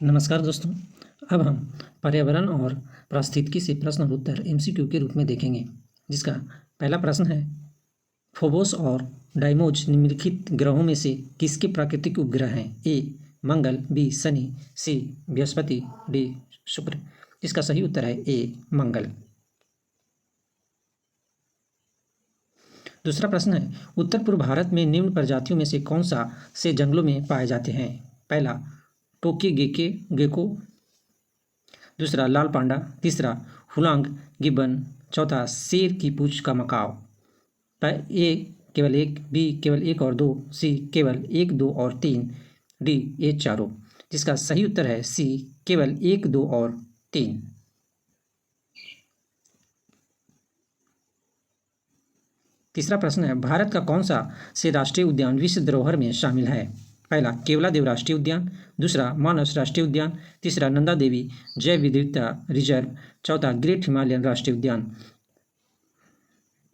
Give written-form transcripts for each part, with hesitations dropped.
नमस्कार दोस्तों। अब हम पर्यावरण और पारिस्थितिकी से प्रश्न और उत्तर एमसीक्यू के रूप में देखेंगे, जिसका पहला प्रश्न है, फोबोस और डाइमोज निम्नलिखित ग्रहों में से किसके प्राकृतिक उपग्रह हैं? ए मंगल, बी शनि, सी बृहस्पति, डी शुक्र। इसका सही उत्तर है ए मंगल। दूसरा प्रश्न है, उत्तर पूर्व भारत में निम्न प्रजातियों में से कौन सा से जंगलों में पाए जाते हैं? पहला टोकीगेके गेको, दूसरा लाल पांडा, तीसरा हुलांग गिब्बन, चौथा शेर की पूंछ का मकाव। ए केवल एक, बी केवल एक और दो, सी केवल एक, दो और तीन, डी ये चारों। जिसका सही उत्तर है सी केवल एक, दो और तीन। तीसरा प्रश्न है, भारत का कौन सा से राष्ट्रीय उद्यान विश्व धरोहर में शामिल है? पहला केवलादेव राष्ट्रीय उद्यान, दूसरा मानस राष्ट्रीय उद्यान, तीसरा नंदा देवी जैव विविधता रिजर्व, चौथा ग्रेट हिमालयन राष्ट्रीय उद्यान।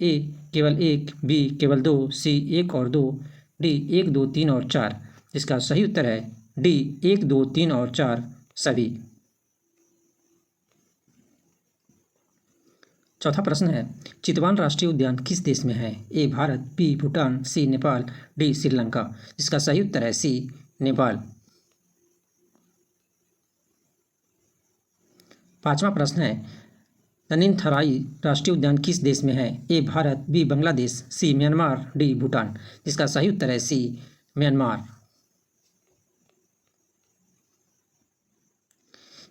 ए केवल एक, बी केवल दो, सी एक और दो, डी एक, दो, तीन और चार। इसका सही उत्तर है डी एक, दो, तीन और चार सभी। चौथा प्रश्न है, चितवान राष्ट्रीय उद्यान किस देश में है? ए भारत, बी भूटान, सी नेपाल, डी श्रीलंका। इसका सही उत्तर है सी नेपाल। पांचवा प्रश्न है, तनिनथराई राष्ट्रीय उद्यान किस देश में है? ए भारत, बी बांग्लादेश, सी म्यांमार, डी भूटान। इसका सही उत्तर है सी म्यांमार।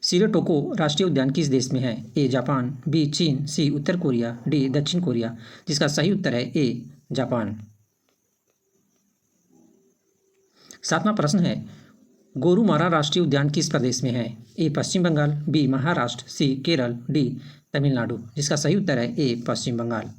शिरोटोको राष्ट्रीय उद्यान किस देश में है? ए जापान, बी चीन, सी उत्तर कोरिया, डी दक्षिण कोरिया। जिसका सही उत्तर है ए जापान। सातवां प्रश्न है, गोरुमारा राष्ट्रीय उद्यान किस प्रदेश में है? ए पश्चिम बंगाल, बी महाराष्ट्र, सी केरल, डी तमिलनाडु। जिसका सही उत्तर है ए पश्चिम बंगाल।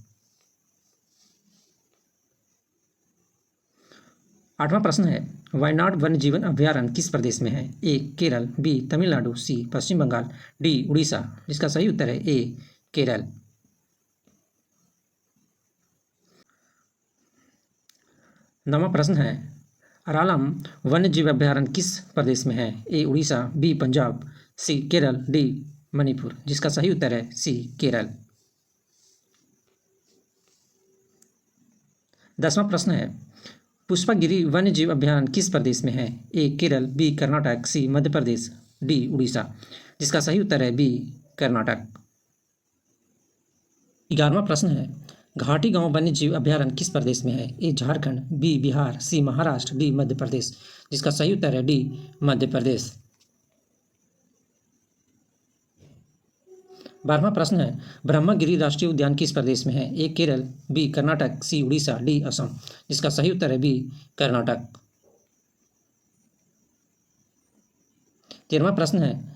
आठवां प्रश्न है, वायनाड वन्य जीवन अभ्यारण्य किस प्रदेश में है? ए केरल, बी तमिलनाडु, सी पश्चिम बंगाल, डी उड़ीसा। जिसका सही उत्तर है ए केरल। नौवां प्रश्न है, अरालम वन्य जीव अभ्यारण्य किस प्रदेश में है? ए उड़ीसा, बी पंजाब, सी केरल, डी मणिपुर। जिसका सही उत्तर है सी केरल। 10वां प्रश्न है, पुष्पागिरी वन्य जीव अभ्यारण्य किस प्रदेश में है? ए केरल, बी कर्नाटक, सी मध्य प्रदेश, डी उड़ीसा। जिसका सही उत्तर है बी कर्नाटक। 11वां प्रश्न है, घाटी गांव वन्य जीव अभ्यारण्य किस प्रदेश में है? ए झारखंड, बी बिहार, सी महाराष्ट्र, डी मध्य प्रदेश। जिसका सही उत्तर है डी मध्य प्रदेश। 12वां प्रश्न है, ब्रह्मगिरी राष्ट्रीय उद्यान किस प्रदेश में है? ए केरल, बी कर्नाटक, सी उड़ीसा, डी असम। जिसका सही उत्तर है बी कर्नाटक। 13वां प्रश्न है,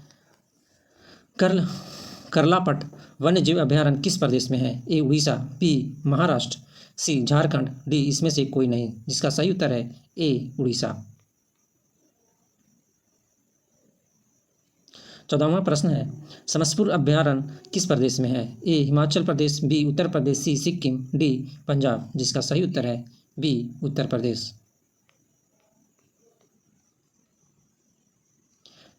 करलापट वन्य जीव अभ्यारण्य किस प्रदेश में है? ए उड़ीसा, बी महाराष्ट्र, सी झारखंड, डी इसमें से कोई नहीं। जिसका सही उत्तर है ए उड़ीसा। 14वां प्रश्न है, समसपुर अभ्यारण्य किस प्रदेश में है? ए हिमाचल प्रदेश, बी उत्तर प्रदेश, सी सिक्किम, डी पंजाब। जिसका सही उत्तर है बी उत्तर प्रदेश।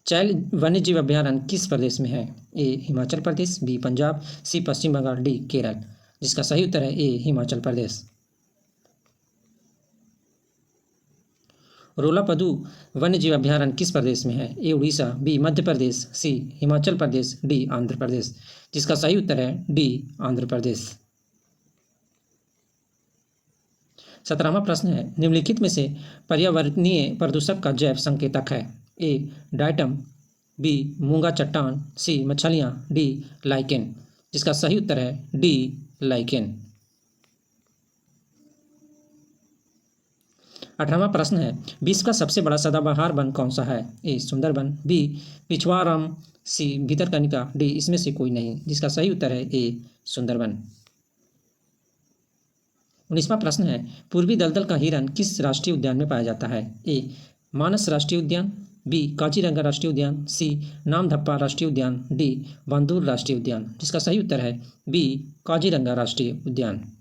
चैल वन्य जीव अभ्यारण्य किस प्रदेश में है? ए हिमाचल प्रदेश, बी पंजाब, सी पश्चिम बंगाल, डी केरल। जिसका सही उत्तर है ए हिमाचल प्रदेश। रोलापदु वन्य जीव अभ्यारण्य किस प्रदेश में है? ए उड़ीसा, बी मध्य प्रदेश, सी हिमाचल प्रदेश, डी आंध्र प्रदेश। जिसका सही उत्तर है डी आंध्र प्रदेश। 17वां प्रश्न है, निम्नलिखित में से पर्यावरणीय प्रदूषक का जैव संकेतक है? ए डायटम, बी मूंगा चट्टान, सी मछलियाँ, डी लाइकेन। जिसका सही उत्तर है डी लाइकेन। 18वां प्रश्न है, विश्व का सबसे बड़ा सदाबहार वन कौन सा है? ए सुंदरबन, बी पिछवाराम, सी भितरकनिका, डी इसमें से कोई नहीं। जिसका सही उत्तर है ए सुंदरबन। 19वां प्रश्न है, पूर्वी दलदल का हिरण किस राष्ट्रीय उद्यान में पाया जाता है? ए मानस राष्ट्रीय उद्यान, बी काजीरंगा राष्ट्रीय उद्यान, सी नामदफा राष्ट्रीय उद्यान, डी बांदूर राष्ट्रीय उद्यान। जिसका सही उत्तर है बी काजीरंगा राष्ट्रीय उद्यान।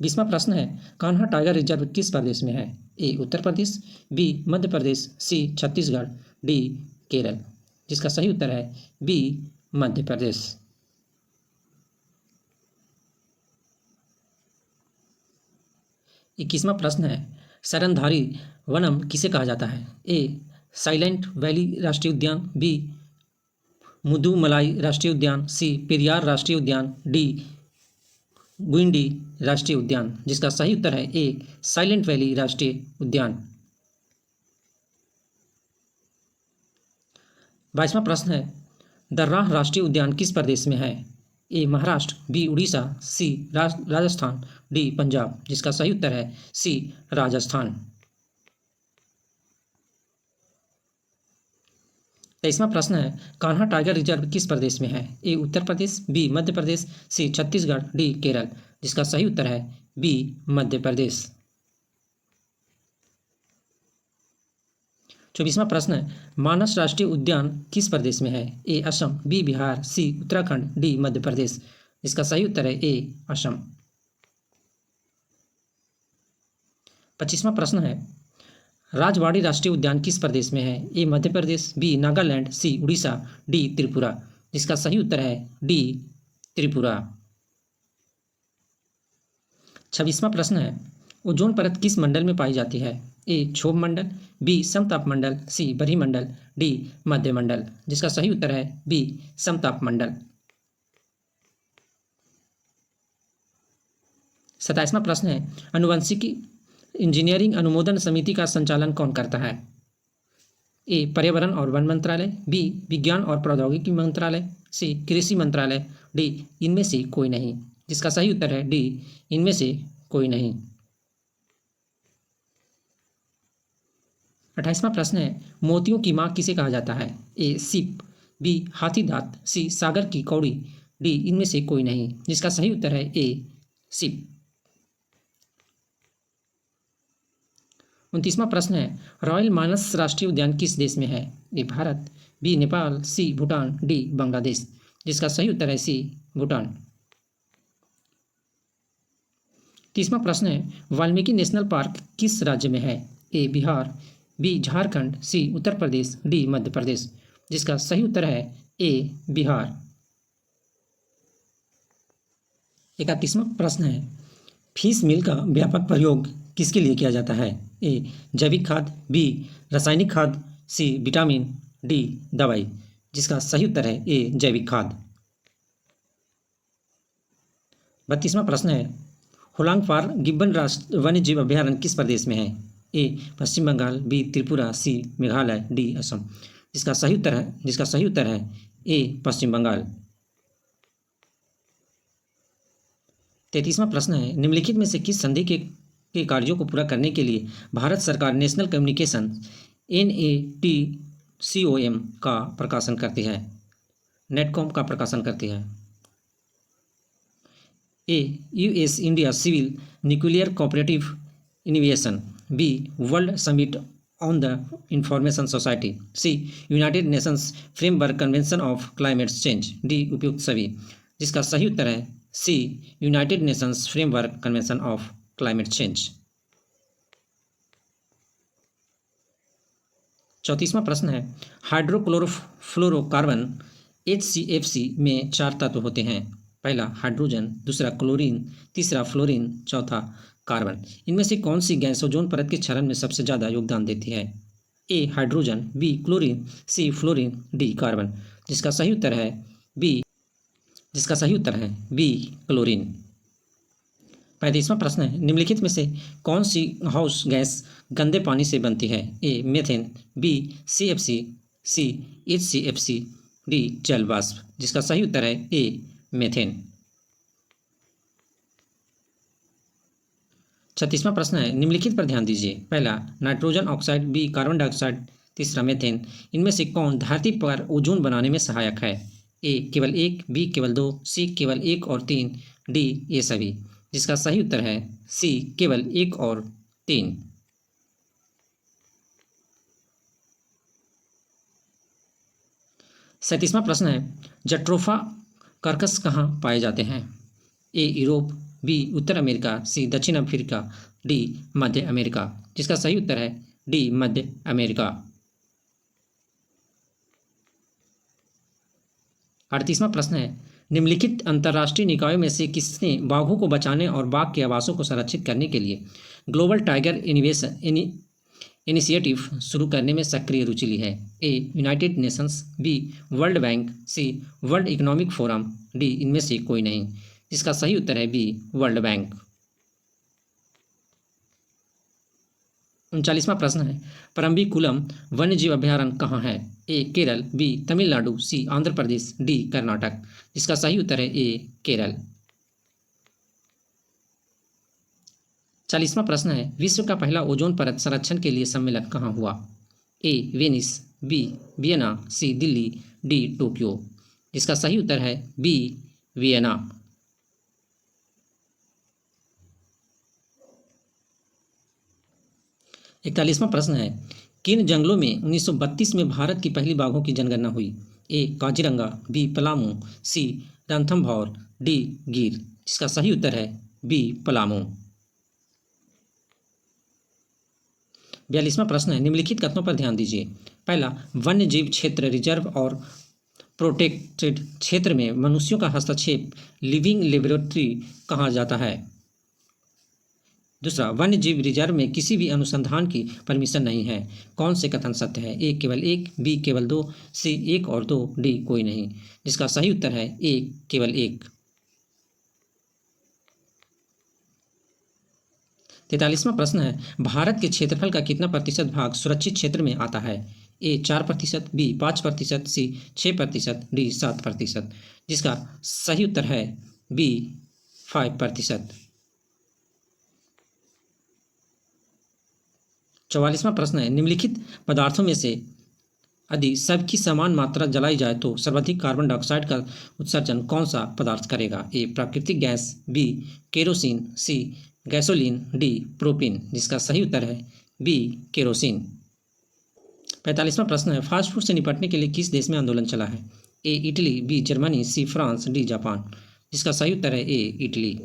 20वां प्रश्न है, कान्हा टाइगर रिजर्व किस प्रदेश में है? ए उत्तर प्रदेश, बी मध्य प्रदेश, सी छत्तीसगढ़, डी केरल। जिसका सही उत्तर है बी मध्य प्रदेश। 21वां प्रश्न है, शरणधारी वनम किसे कहा जाता है? ए साइलेंट वैली राष्ट्रीय उद्यान, बी मुदुमलाई राष्ट्रीय उद्यान, सी पेरियार राष्ट्रीय उद्यान, डी गुइंडी राष्ट्रीय उद्यान। जिसका सही उत्तर है ए साइलेंट वैली राष्ट्रीय उद्यान। 22वां प्रश्न है, दर्राह राष्ट्रीय उद्यान किस प्रदेश में है? ए महाराष्ट्र, बी उड़ीसा, सी राजस्थान, डी पंजाब। जिसका सही उत्तर है सी राजस्थान। 23वां प्रश्न है, कान्हा टाइगर रिजर्व किस प्रदेश में है? ए उत्तर प्रदेश, बी मध्य प्रदेश, सी छत्तीसगढ़, डी केरल। जिसका सही उत्तर है बी मध्य प्रदेश। 24वां प्रश्न है, मानस राष्ट्रीय उद्यान किस प्रदेश में है? ए असम, बी बिहार, सी उत्तराखंड, डी मध्य प्रदेश। इसका सही उत्तर है ए असम। 25वां प्रश्न है, राजवाड़ी राष्ट्रीय उद्यान किस प्रदेश में है? ए मध्य प्रदेश, बी नागालैंड, सी उड़ीसा, डी त्रिपुरा। जिसका सही उत्तर है डी त्रिपुरा। 26वां प्रश्न है, ओजोन परत किस मंडल में पाई जाती है? ए क्षोभ मंडल, बी समताप मंडल, सी बरिमंडल, डी मध्य मंडल। जिसका सही उत्तर है बी समताप मंडल। 27वां प्रश्न है, आनुवंशिकी इंजीनियरिंग अनुमोदन समिति का संचालन कौन करता है? ए पर्यावरण और वन मंत्रालय, बी विज्ञान और प्रौद्योगिकी मंत्रालय, सी कृषि मंत्रालय, डी इनमें से कोई नहीं। जिसका सही उत्तर है डी इनमें से कोई नहीं। 28वां प्रश्न है, मोतियों की मां किसे कहा जाता है? ए सीप, बी हाथी दांत, सी सागर की कौड़ी, डी इनमें से कोई नहीं। जिसका सही उत्तर है ए सीप। 29वां प्रश्न है, रॉयल मानस राष्ट्रीय उद्यान किस देश में है? ए भारत, बी नेपाल, सी भूटान, डी बांग्लादेश। जिसका सही उत्तर है सी भूटान। 30वां प्रश्न है, वाल्मीकि नेशनल पार्क किस राज्य में है? ए बिहार, बी झारखंड, सी उत्तर प्रदेश, डी मध्य प्रदेश। जिसका सही उत्तर है ए बिहार। 31वां प्रश्न है, फिश मील का व्यापक प्रयोग किसके लिए किया जाता है? ए जैविक खाद, बी रासायनिक खाद, सी विटामिन, डी दवाई। जिसका सही उत्तर है ए जैविक खाद। 32वां प्रश्न है, होलांगफार गिब्बन राष्ट्रीय वन्यजीव अभ्यारण्य किस प्रदेश में है? ए पश्चिम बंगाल, बी त्रिपुरा, सी मेघालय, डी असम। जिसका सही उत्तर है ए पश्चिम बंगाल। 33वां प्रश्न है, निम्नलिखित में से किस संधि के कार्यों को पूरा करने के लिए भारत सरकार नेशनल कम्युनिकेशन NATCOM का प्रकाशन करती है? नेटकॉम का प्रकाशन करती है। A US India civil nuclear cooperative innovation, B World Summit on the Information Society, C United Nations Framework Convention of Climate Change, D उपयुक्त सभी। जिसका सही उत्तर है C United Nations Framework Convention of Climate Change. 34वां प्रश्न है, hydrochlorofluorocarbon HCFC में 4 तत्व होते हैं। पहला हाइड्रोजन, दूसरा क्लोरीन, तीसरा फ्लोरीन, चौथा कार्बन। इनमें से कौन सी गैस ओजोन परत के क्षरण में सबसे ज़्यादा योगदान देती है? ए हाइड्रोजन, बी क्लोरीन, सी फ्लोरीन, डी कार्बन। जिसका सही उत्तर है बी क्लोरीन। 35वां प्रश्न है, निम्नलिखित में से कौन सी हाउस गैस गंदे पानी से बनती है? A methane, B CFC, C HCFC, D जल वाष्प। जिसका सही उत्तर है ए मीथेन। 36वां प्रश्न है, निम्नलिखित पर ध्यान दीजिए। पहला nitrogen oxide, B carbon dioxide, तीसरा मीथेन। इनमें से कौन धरती पर ओजोन बनाने में सहायक है? ए केवल 1, बी केवल 2, सी केवल 1 और 3, डी ये सभी। जिसका सही उत्तर है सी केवल 1 और 3। 37वां प्रश्न है, जट्रोफा कर्कस कहाँ पाए जाते हैं? ए यूरोप, बी उत्तर अमेरिका, सी दक्षिण अफ्रीका, डी मध्य अमेरिका। जिसका सही उत्तर है डी मध्य अमेरिका। 38वां प्रश्न है, निम्नलिखित अंतर्राष्ट्रीय निकायों में से किसने बाघों को बचाने और बाघ के आवासों को संरक्षित करने के लिए ग्लोबल टाइगर इनिशिएटिव शुरू करने में सक्रिय रुचि ली है? A United Nations, B World Bank, C World Economic Forum, D इनमें से कोई नहीं। इसका सही उत्तर है बी वर्ल्ड बैंक। 39वां प्रश्न है, परम्बिकुलम वन्यजीव अभयारण्य कहाँ है? ए केरल, बी तमिलनाडु, सी आंध्र प्रदेश, डी कर्नाटक। इसका सही उत्तर है ए केरल। 40वां प्रश्न है, विश्व का पहला ओजोन परत संरक्षण के लिए सम्मेलन कहाँ हुआ? ए वेनिस, बी वियना, सी दिल्ली, डी टोक्यो। इसका सही उत्तर है बी वियना। 41वां प्रश्न है, किन जंगलों में 1932 में भारत की पहली बाघों की जनगणना हुई? ए काजीरंगा, बी पलामू, सी रणथंभौर, डी गिर। इसका सही उत्तर है बी पलामू। 42वां प्रश्न है, निम्नलिखित कथनों पर ध्यान दीजिए। पहला, वन्य जीव क्षेत्र रिजर्व और प्रोटेक्टेड क्षेत्र में मनुष्यों का हस्तक्षेप लिविंग लेबोरेटरी कहा जाता है। दूसरा, वन्य जीव रिजर्व में किसी भी अनुसंधान की परमिशन नहीं है। कौन से कथन सत्य है? ए केवल एक, बी केवल दो, सी एक और दो, डी कोई नहीं। जिसका सही उत्तर है ए केवल एक। 43वां प्रश्न है, भारत के क्षेत्रफल का कितना प्रतिशत भाग सुरक्षित क्षेत्र में आता है? ए 4%, बी 5%, सी 6%, डी 7%। जिसका सही उत्तर है बी 5%। 44वां प्रश्न है, निम्नलिखित पदार्थों में से यदि सबकी समान मात्रा जलाई जाए तो सर्वाधिक कार्बन डाइऑक्साइड का उत्सर्जन कौन सा पदार्थ करेगा? ए प्राकृतिक गैस, बी केरोसिन, सी गैसोलीन, डी प्रोपिन। जिसका सही उत्तर है बी केरोसिन। 45वां प्रश्न है, फास्ट फूड से निपटने के लिए किस देश में आंदोलन चला है? A Italy, B Germany, C France, D Japan. जिसका सही उत्तर है ए इटली।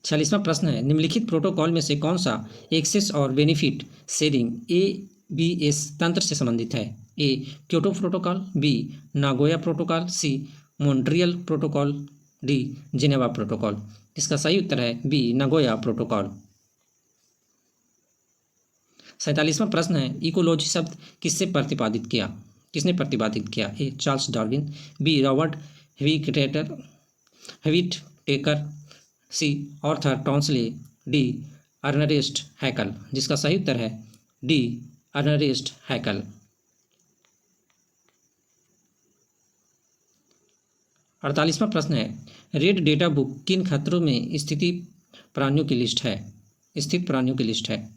46वां प्रश्न है, निम्नलिखित प्रोटोकॉल में से कौन सा एक्सेस और बेनिफिट शेयरिंग ABS तंत्र से संबंधित है? A Kyoto Protocol, B Nagoya Protocol, C Montreal Protocol, D Geneva Protocol. इसका सही उत्तर है बी नागोया प्रोटोकॉल। 47वां प्रश्न है, इकोलॉजी शब्द किसने प्रतिपादित किया? A Charles Darwin, B Robert Whittaker, C Arthur Tansley, D Ernst Haeckel. जिसका सही उत्तर है डी अर्नस्ट हैकल। 48वां प्रश्न है, रेड डेटा बुक किन खतरों में स्थित प्राणियों की लिस्ट है?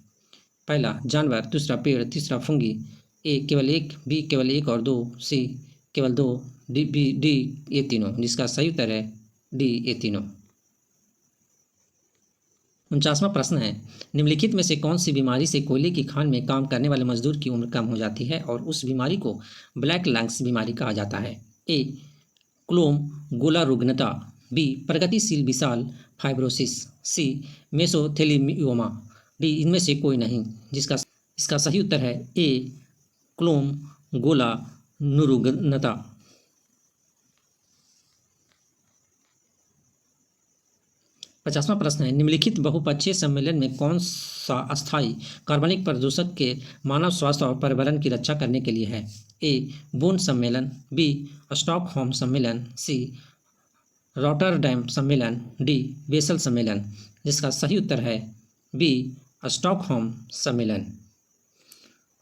पहला जानवर, दूसरा पेड़, तीसरा फंगी। ए केवल एक, बी केवल एक और दो, सी केवल दो, डी ये तीनों। जिसका सही उत्तर है डी ये तीनों। 49वां प्रश्न है, निम्नलिखित में से कौन सी बीमारी से कोयले की खान में काम करने वाले मजदूर की उम्र कम हो जाती है और उस बीमारी को ब्लैक लंग्स बीमारी कहा जाता है? ए क्लोम गोलारुग्नता, बी प्रगतिशील विशाल फाइब्रोसिस, सी मेसोथेलियोमा, डी इनमें से कोई नहीं। इसका सही उत्तर है ए क्लोम गोलारुग्नता। 50वां प्रश्न है, निम्नलिखित बहुपक्षीय सम्मेलन में कौन सा अस्थायी कार्बनिक प्रदूषक के मानव स्वास्थ्य और पर्यावरण की रक्षा करने के लिए है? ए बोन सम्मेलन, बी स्टॉकहोम सम्मेलन, सी रॉटरडैम सम्मेलन, डी बेसल सम्मेलन। जिसका सही उत्तर है बी स्टॉकहोम सम्मेलन।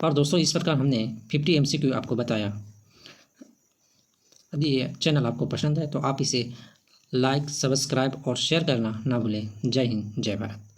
और दोस्तों, इस प्रकार हमने 50 MCQ आपको बताया। यदि ये चैनल आपको पसंद है तो आप इसे लाइक, सब्सक्राइब और शेयर करना ना भूलें। जय हिंद, जय भारत।